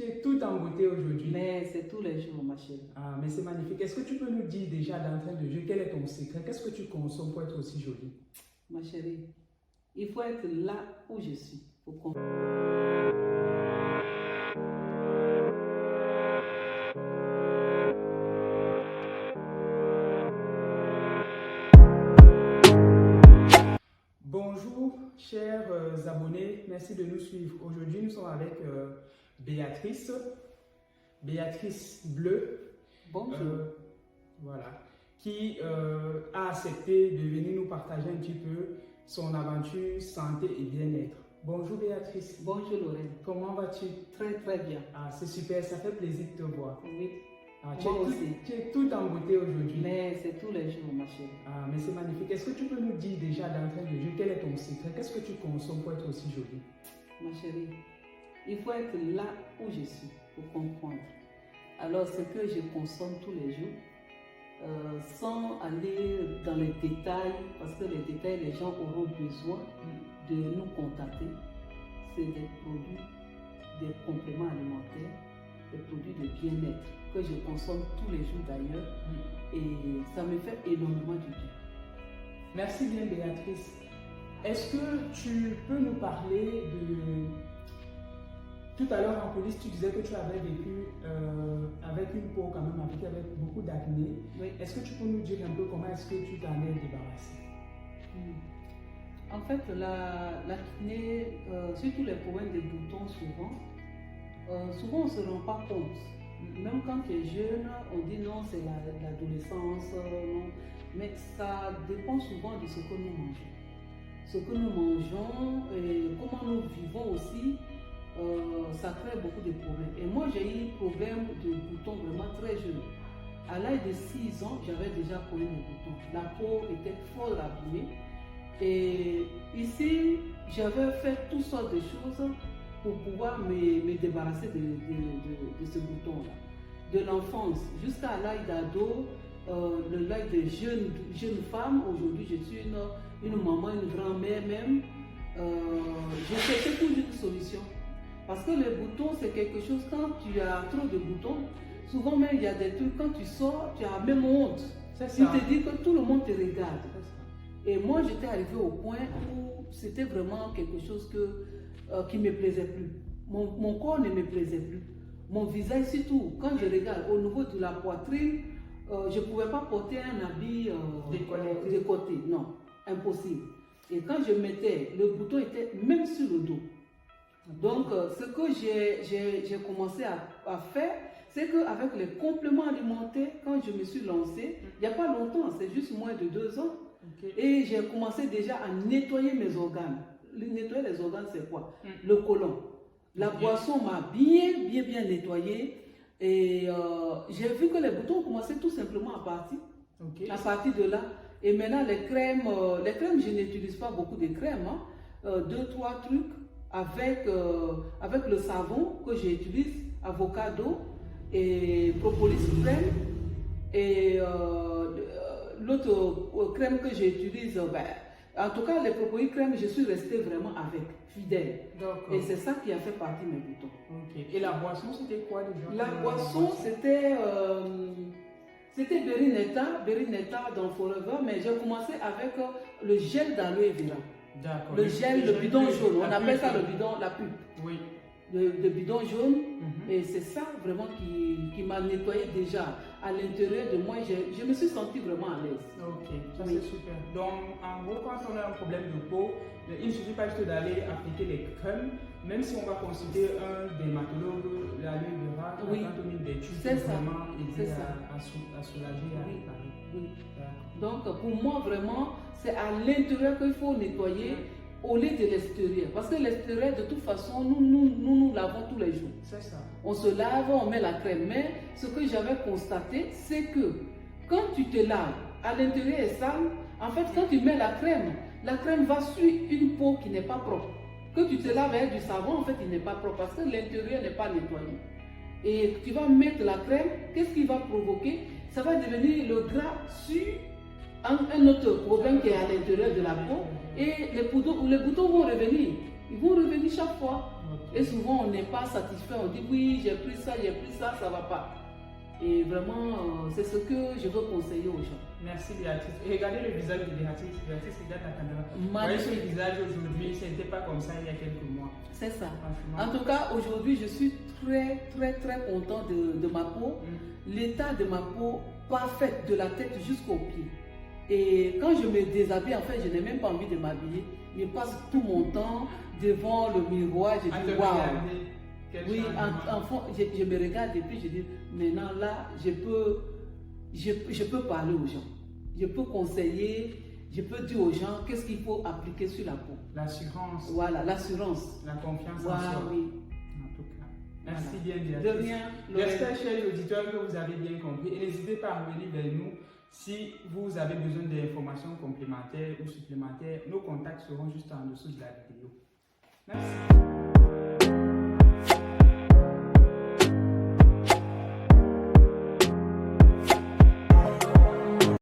es tout en beauté aujourd'hui. Mais c'est tous les jours, ma chérie. Ah, mais c'est magnifique. Est-ce que tu peux nous dire déjà d'entrée de jeu, quel est ton secret? Qu'est-ce que tu consommes pour être aussi jolie? Ma chérie, il faut être là où je suis. Bonjour, chers abonnés. Merci de nous suivre. Aujourd'hui, nous sommes avec Béatrice. Béatrice Bleu. Bonjour. Voilà. Qui a accepté de venir nous partager un petit peu son aventure santé et bien-être. Bonjour Béatrice. Bonjour Lorraine. Comment vas-tu? Très très bien. Ah, c'est super, ça fait plaisir de te voir. Oui. Ah, Moi aussi. Tu es tout en beauté aujourd'hui. Mais c'est tous les jours, ma chérie. Ah, mais c'est magnifique. Est-ce que tu peux nous dire déjà d'entrée de jeu, quel est ton secret? Qu'est-ce que tu consommes pour être aussi jolie? Ma chérie, il faut être là où je suis pour comprendre. Alors, ce que je consomme tous les jours, sans aller dans les détails, parce que les détails, les gens auront besoin de nous contacter, c'est des produits, des compléments alimentaires, des produits de bien-être que je consomme tous les jours d'ailleurs, et ça me fait énormément du bien. Merci bien Béatrice. Est-ce que tu peux nous parler de... Tout à l'heure en police, tu disais que tu avais vécu avec une peau quand même avec beaucoup d'acné. Oui. Est-ce que tu peux nous dire un peu comment est-ce que tu t'en es débarrassée? En fait, l'acné, surtout les problèmes des boutons souvent on ne se rend pas compte. Même quand tu es jeune, on dit non, c'est l'adolescence, non. Mais ça dépend souvent de ce que nous mangeons. Ce que nous mangeons et comment nous vivons aussi, ça crée beaucoup de problèmes. Et moi, j'ai eu problème de boutons vraiment très jeune. À l'âge de 6 ans, j'avais déjà problème de boutons. La peau était fort abîmée. Et ici, j'avais fait toutes sortes de choses pour pouvoir me débarrasser de ce bouton-là. De l'enfance jusqu'à l'âge d'ado, l'âge de jeune femme, aujourd'hui je suis une maman, une grand-mère même, je cherchais toujours une solution. Parce que les boutons, c'est quelque chose, quand tu as trop de boutons, souvent même il y a des trucs, quand tu sors, tu as même honte. Tu te dis que tout le monde te regarde. Et moi, j'étais arrivée au point où c'était vraiment quelque chose qui ne me plaisait plus. Mon corps ne me plaisait plus. Mon visage surtout, quand je regarde au niveau de la poitrine, je ne pouvais pas porter un habit décolleté. Non, impossible. Et quand je mettais, le bouton était même sur le dos. Donc, ce que j'ai commencé à faire, c'est qu'avec les compléments alimentaires, quand je me suis lancée, il n'y a pas longtemps, c'est juste moins de 2 ans, et j'ai commencé déjà à nettoyer mes organes. Nettoyer les organes, c'est quoi? Le côlon. La boisson m'a bien nettoyé, et j'ai vu que les boutons commençaient tout simplement à partir. À partir de là, et maintenant les crèmes, je n'utilise pas beaucoup de crèmes, 2-3 trucs avec le savon que j'utilise, avocado et propolis crème, et l'autre crème que j'utilise, en tout cas les propolis crème, je suis restée vraiment avec, fidèle. Et c'est ça qui a fait partie de mes boutons. Et la boisson, c'était quoi déjà? La boisson, c'était Berinetta dans Forever, mais j'ai commencé avec le gel d'aloe vera. D'accord. Le bidon jaune, on appelle ça le bidon, la pulpe. Oui. Le bidon jaune, et c'est ça vraiment qui m'a nettoyé déjà à l'intérieur de moi. Je me suis sentie vraiment à l'aise. Ok, ça c'est super. Donc, en gros, quand on a un problème de peau, il ne suffit pas juste d'aller appliquer les crèmes, même si on va consulter un dermatologue, l'aloe vera, des tubes, c'est ça. Vraiment aider à soulager, à réparer. Oui. Donc, pour moi, vraiment, c'est à l'intérieur qu'il faut nettoyer au lieu de l'extérieur. Parce que l'extérieur, de toute façon, nous lavons tous les jours. C'est ça. On se lave, on met la crème. Mais ce que j'avais constaté, c'est que quand tu te laves, à l'intérieur est sale, en fait, quand tu mets la crème va suivre une peau qui n'est pas propre. Que tu te laves avec du savon, en fait, il n'est pas propre parce que l'intérieur n'est pas nettoyé. Et tu vas mettre la crème, qu'est-ce qui va provoquer? Ça va devenir le gras sur un autre problème qui est à l'intérieur de la peau, et les boutons vont revenir. Ils vont revenir chaque fois. Et souvent, on n'est pas satisfait. On dit oui, j'ai pris ça, ça ne va pas. Et vraiment, c'est ce que je veux conseiller aux gens. Merci Béatrice. Et regardez le visage de Béatrice. Béatrice, regarde la caméra. Magnifique. Voyez ce visage aujourd'hui, ce n'était pas comme ça il y a quelques mois. C'est ça. Franchement. En tout cas, aujourd'hui, je suis très, très, très content de ma peau. L'état de ma peau, parfaite de la tête jusqu'aux pieds. Et quand je me déshabille, en fait, je n'ai même pas envie de m'habiller. Je passe tout mon temps devant le miroir. Je dis waouh. Oui, enfant, je me regarde et puis je dis, maintenant là, je peux parler aux gens. Je peux conseiller, je peux dire aux gens qu'est-ce qu'il faut appliquer sur la peau. L'assurance. Voilà, l'assurance. La confiance en Voilà, soi. oui. En tout cas. Merci bien, De Béatrice. rien. J'espère, chers auditeurs, que vous avez bien compris. Et n'hésitez pas à revenir vers nous si vous avez besoin d'informations complémentaires ou supplémentaires. Nos contacts seront juste en dessous de la vidéo. Merci.